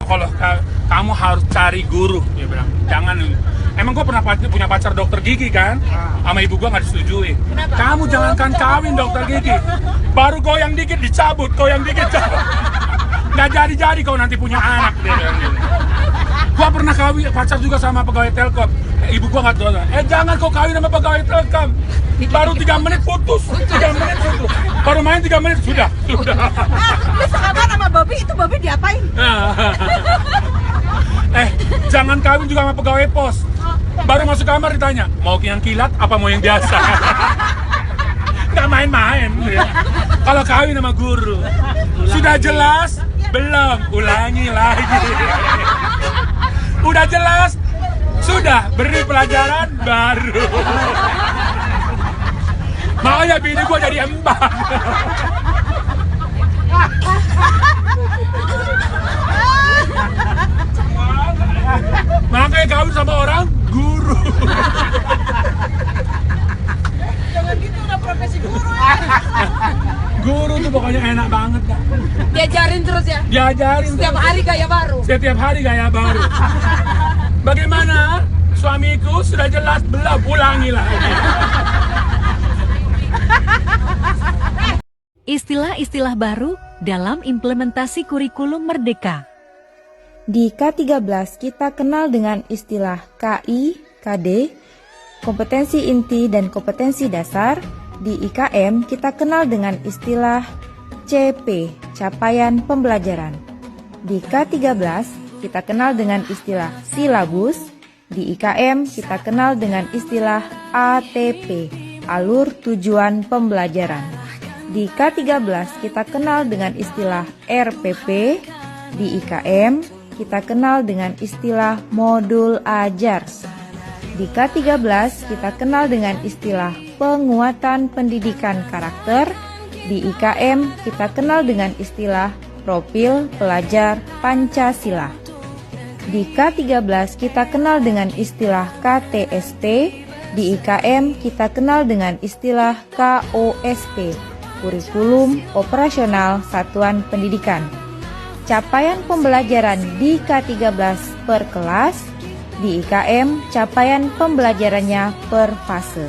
kalau kamu harus cari guru, dia bilang. Jangan. Emang gue pernah punya pacar dokter gigi kan? Sama ibu gue nggak disetujui. Kamu jangankan kawin dokter gigi, baru goyang dikit dicabut, goyang dikit cabut. Nggak jadi kau nanti punya anak, dia bilang gitu. Gue pernah kawin pacar juga sama pegawai Telkom. Ibu gue nggak tahu. Jangan kau kawin sama pegawai Telkom. Baru 3 menit putus. 3 menit putus. Baru main 3 menit sudah. Lu sahabat sama Bobby, itu Bobby diapain? Jangan kawin juga sama pegawai pos. Baru masuk kamar ditanya, mau yang kilat apa mau yang biasa? Nggak main-main. Ya. Kalau kawin sama guru, sudah jelas? Belum, ulangi lagi. Udah jelas? Sudah, beri pelajaran baru. Makanya bini gue jadi embang. Makanya kawin sama orang guru. Jangan gitu, udah profesi guru ya. Guru tuh pokoknya enak banget kan. Diajarin terus ya? Diajarin Setiap terus. hari gaya baru? Setiap hari gaya baru. Bagaimana? Suamiku sudah jelas belum, ulangi lagi. Istilah-istilah baru dalam implementasi kurikulum Merdeka. Di K13 kita kenal dengan istilah KI, KD, kompetensi inti dan kompetensi dasar. Di IKM kita kenal dengan istilah CP, capaian pembelajaran. Di K13 kita kenal dengan istilah silabus. Di IKM kita kenal dengan istilah ATP, alur tujuan pembelajaran. Di K13 kita kenal dengan istilah RPP. Di IKM kita kenal dengan istilah modul ajar. Di K13 kita kenal dengan istilah penguatan pendidikan karakter. Di IKM kita kenal dengan istilah profil pelajar Pancasila. Di K13 kita kenal dengan istilah KTSP. Di IKM kita kenal dengan istilah KOSP, Kurikulum Operasional Satuan Pendidikan. Capaian pembelajaran di K13 per kelas, di IKM capaian pembelajarannya per fase.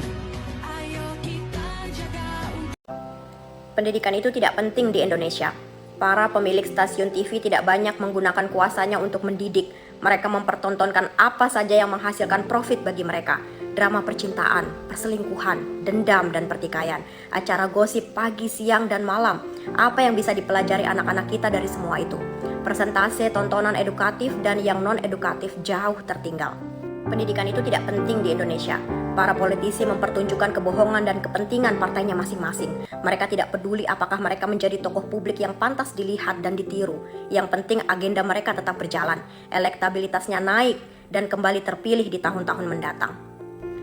Pendidikan itu tidak penting di Indonesia. Para pemilik stasiun TV tidak banyak menggunakan kuasanya untuk mendidik. Mereka mempertontonkan apa saja yang menghasilkan profit bagi mereka. Drama percintaan, perselingkuhan, dendam dan pertikaian, acara gosip pagi, siang, dan malam. Apa yang bisa dipelajari anak-anak kita dari semua itu? Persentase tontonan edukatif dan yang non-edukatif jauh tertinggal. Pendidikan itu tidak penting di Indonesia. Para politisi mempertunjukkan kebohongan dan kepentingan partainya masing-masing. Mereka tidak peduli apakah mereka menjadi tokoh publik yang pantas dilihat dan ditiru. Yang penting agenda mereka tetap berjalan, elektabilitasnya naik, dan kembali terpilih di tahun-tahun mendatang.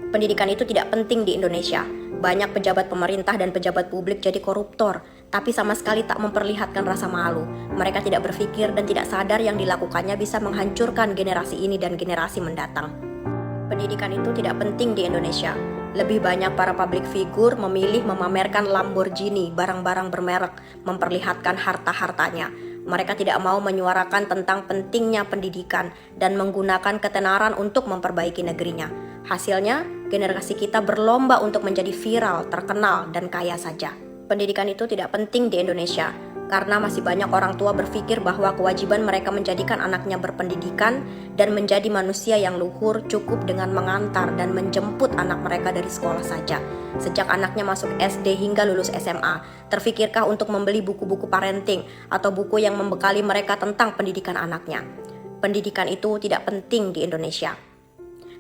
Pendidikan itu tidak penting di Indonesia. Banyak pejabat pemerintah dan pejabat publik jadi koruptor, tapi sama sekali tak memperlihatkan rasa malu. Mereka tidak berpikir dan tidak sadar yang dilakukannya bisa menghancurkan generasi ini dan generasi mendatang. Pendidikan itu tidak penting di Indonesia. Lebih banyak para public figure memilih memamerkan Lamborghini, barang-barang bermerek, memperlihatkan harta-hartanya. Mereka tidak mau menyuarakan tentang pentingnya pendidikan dan menggunakan ketenaran untuk memperbaiki negerinya. Hasilnya, generasi kita berlomba untuk menjadi viral, terkenal, dan kaya saja. Pendidikan itu tidak penting di Indonesia, karena masih banyak orang tua berpikir bahwa kewajiban mereka menjadikan anaknya berpendidikan dan menjadi manusia yang luhur cukup dengan mengantar dan menjemput anak mereka dari sekolah saja. Sejak anaknya masuk SD hingga lulus SMA, terfikirkah untuk membeli buku-buku parenting atau buku yang membekali mereka tentang pendidikan anaknya? Pendidikan itu tidak penting di Indonesia.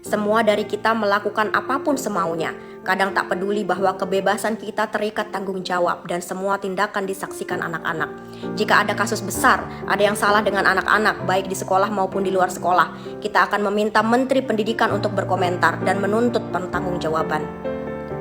Semua dari kita melakukan apapun semaunya. Kadang tak peduli bahwa kebebasan kita terikat tanggung jawab dan semua tindakan disaksikan anak-anak. Jika ada kasus besar, ada yang salah dengan anak-anak, baik di sekolah maupun di luar sekolah, kita akan meminta Menteri Pendidikan untuk berkomentar dan menuntut pertanggungjawaban.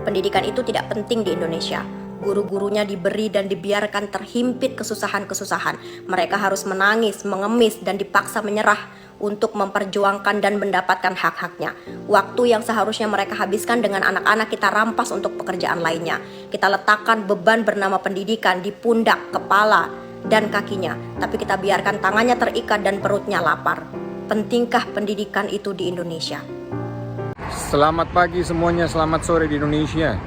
Pendidikan itu tidak penting di Indonesia. Guru-gurunya diberi dan dibiarkan terhimpit kesusahan-kesusahan. Mereka harus menangis, mengemis, dan dipaksa menyerah untuk memperjuangkan dan mendapatkan hak-haknya. Waktu yang seharusnya mereka habiskan dengan anak-anak kita rampas untuk pekerjaan lainnya. Kita letakkan beban bernama pendidikan di pundak, kepala, dan kakinya, tapi kita biarkan tangannya terikat dan perutnya lapar. Pentingkah pendidikan itu di Indonesia? Selamat pagi semuanya, selamat sore di Indonesia.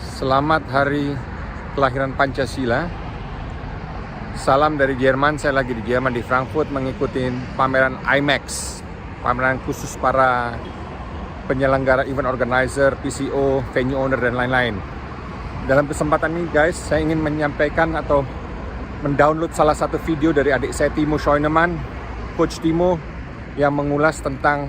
Selamat hari kelahiran Pancasila. Salam dari Jerman, saya lagi di Jerman di Frankfurt mengikuti pameran IMAX, pameran khusus para penyelenggara, event organizer, PCO, venue owner dan lain-lain. Dalam kesempatan ini guys, saya ingin menyampaikan atau mendownload salah satu video dari adik saya Timo Scheunemann, Coach Timo, yang mengulas tentang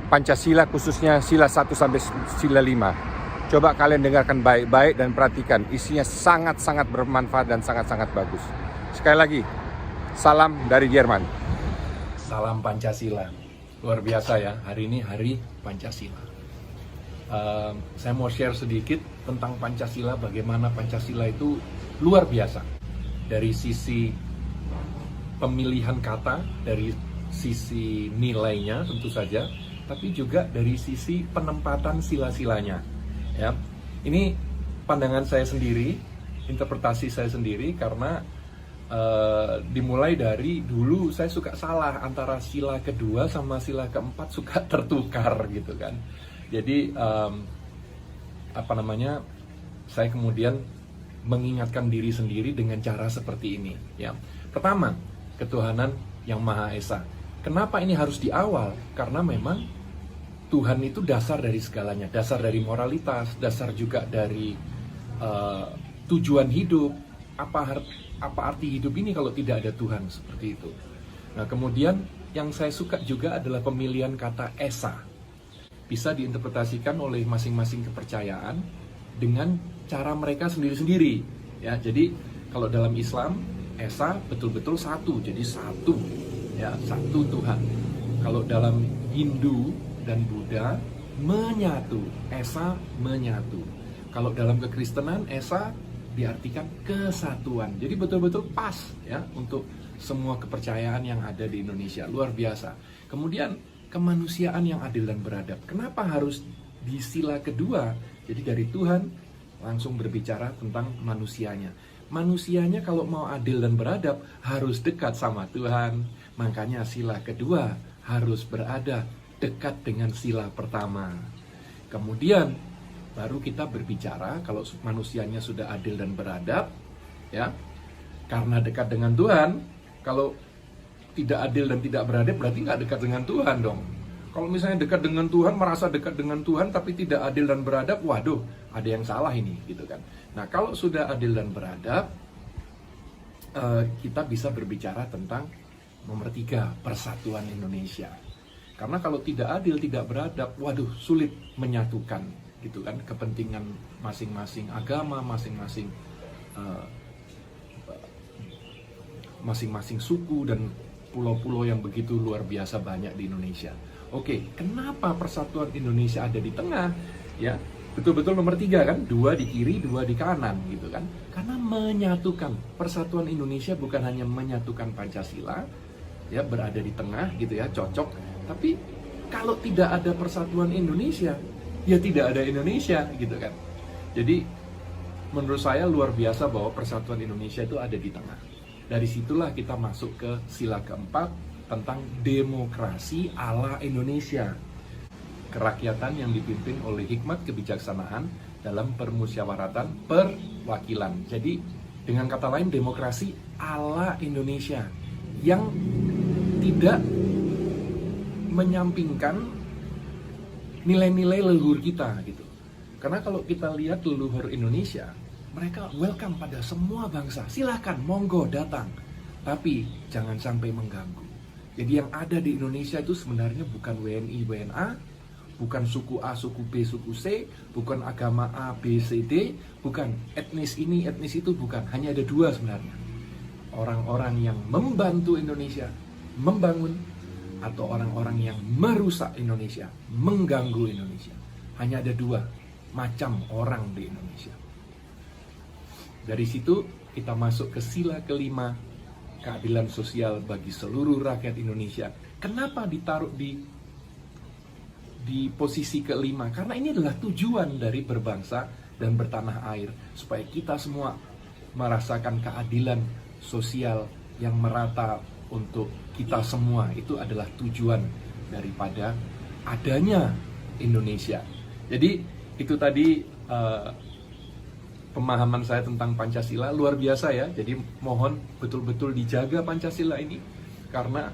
Pancasila, khususnya sila 1 sampai sila 5. Coba kalian dengarkan baik-baik dan perhatikan, isinya sangat-sangat bermanfaat dan sangat-sangat bagus. Sekali lagi, salam dari Jerman. Salam Pancasila. Luar biasa ya, hari ini hari Pancasila. Saya mau share sedikit tentang Pancasila, bagaimana Pancasila itu luar biasa. Dari sisi pemilihan kata, dari sisi nilainya tentu saja, tapi juga dari sisi penempatan sila-silanya. Ya, ini pandangan saya sendiri, interpretasi saya sendiri, karena dimulai dari dulu saya suka salah antara sila kedua sama sila keempat, suka tertukar gitu kan. Jadi saya kemudian mengingatkan diri sendiri dengan cara seperti ini. Ya, pertama, ketuhanan yang Maha Esa. Kenapa ini harus di awal? Karena memang Tuhan itu dasar dari segalanya, dasar dari moralitas, dasar juga dari tujuan hidup. Apa arti hidup ini kalau tidak ada Tuhan, seperti itu. Nah, kemudian yang saya suka juga adalah pemilihan kata Esa. Bisa diinterpretasikan oleh masing-masing kepercayaan dengan cara mereka sendiri-sendiri. Ya, jadi kalau dalam Islam, Esa betul-betul satu, jadi satu, ya, satu Tuhan. Kalau dalam Hindu dan Buddha, menyatu, Esa menyatu. Kalau dalam kekristenan, Esa diartikan kesatuan. Jadi betul-betul pas ya untuk semua kepercayaan yang ada di Indonesia. Luar biasa. Kemudian kemanusiaan yang adil dan beradab. Kenapa harus di sila kedua? Jadi dari Tuhan langsung berbicara tentang manusianya. Manusianya kalau mau adil dan beradab harus dekat sama Tuhan. Makanya sila kedua harus berada dekat dengan sila pertama. Kemudian baru kita berbicara kalau manusianya sudah adil dan beradab, ya. Karena dekat dengan Tuhan. Kalau tidak adil dan tidak beradab berarti nggak dekat dengan Tuhan dong. Kalau misalnya dekat dengan Tuhan, merasa dekat dengan Tuhan tapi tidak adil dan beradab, waduh, ada yang salah ini, gitu kan. Nah, kalau sudah adil dan beradab, kita bisa berbicara tentang nomor 3, persatuan Indonesia. Karena kalau tidak adil, tidak beradab, waduh, sulit menyatukan, gitu kan, kepentingan masing-masing agama, masing-masing suku dan pulau-pulau yang begitu luar biasa banyak di Indonesia. Oke, kenapa persatuan Indonesia ada di tengah? Ya, betul-betul nomor 3 kan, 2 di kiri, 2 di kanan, gitu kan. Karena menyatukan, persatuan Indonesia bukan hanya menyatukan Pancasila, ya, berada di tengah, gitu ya, cocok. Tapi kalau tidak ada persatuan Indonesia, ya tidak ada Indonesia, gitu kan. Jadi menurut saya luar biasa bahwa persatuan Indonesia itu ada di tengah. Dari situlah kita masuk ke sila keempat tentang demokrasi ala Indonesia. Kerakyatan yang dipimpin oleh hikmat kebijaksanaan dalam permusyawaratan perwakilan. Jadi dengan kata lain, demokrasi ala Indonesia yang tidak menyampingkan nilai-nilai leluhur kita, gitu. Karena kalau kita lihat leluhur Indonesia, mereka welcome pada semua bangsa. Silahkan, monggo datang. Tapi jangan sampai mengganggu. Jadi yang ada di Indonesia itu sebenarnya bukan WNI, WNA, bukan suku A, suku B, suku C, bukan agama A, B, C, D, bukan etnis ini, etnis itu, bukan. Hanya ada 2 sebenarnya. Orang-orang yang membantu Indonesia membangun, atau orang-orang yang merusak Indonesia, mengganggu Indonesia. Hanya ada 2 macam orang di Indonesia. Dari situ kita masuk ke sila kelima, keadilan sosial bagi seluruh rakyat Indonesia. Kenapa ditaruh di posisi kelima? Karena ini adalah tujuan dari berbangsa dan bertanah air, supaya kita semua merasakan keadilan sosial yang merata untuk kita semua. Itu adalah tujuan daripada adanya Indonesia. Jadi itu tadi pemahaman saya tentang Pancasila, luar biasa ya. Jadi mohon betul-betul dijaga Pancasila ini, karena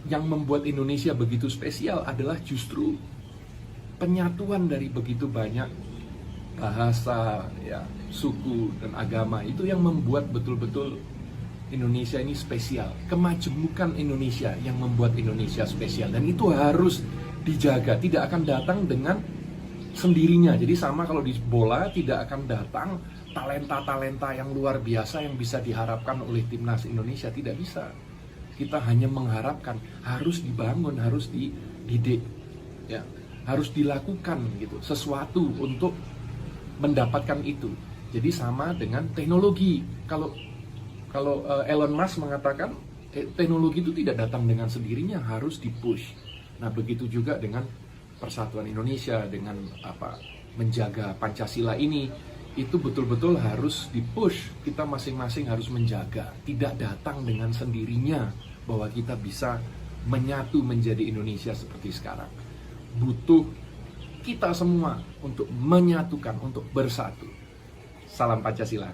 yang membuat Indonesia begitu spesial adalah justru penyatuan dari begitu banyak bahasa, ya, suku dan agama. Itu yang membuat betul-betul Indonesia ini spesial. Kemajemukan Indonesia yang membuat Indonesia spesial, dan itu harus dijaga. Tidak akan datang dengan sendirinya. Jadi sama kalau di bola, tidak akan datang talenta-talenta yang luar biasa yang bisa diharapkan oleh timnas Indonesia. Tidak bisa. Kita hanya mengharapkan, harus dibangun, harus dididik, ya, harus dilakukan gitu sesuatu untuk mendapatkan itu. Jadi sama dengan teknologi. Kalau Elon Musk mengatakan teknologi itu tidak datang dengan sendirinya, harus dipush. Nah, begitu juga dengan persatuan Indonesia, dengan menjaga Pancasila ini, itu betul-betul harus dipush. Kita masing-masing harus menjaga, tidak datang dengan sendirinya bahwa kita bisa menyatu menjadi Indonesia seperti sekarang. Butuh kita semua untuk menyatukan, untuk bersatu. Salam Pancasila.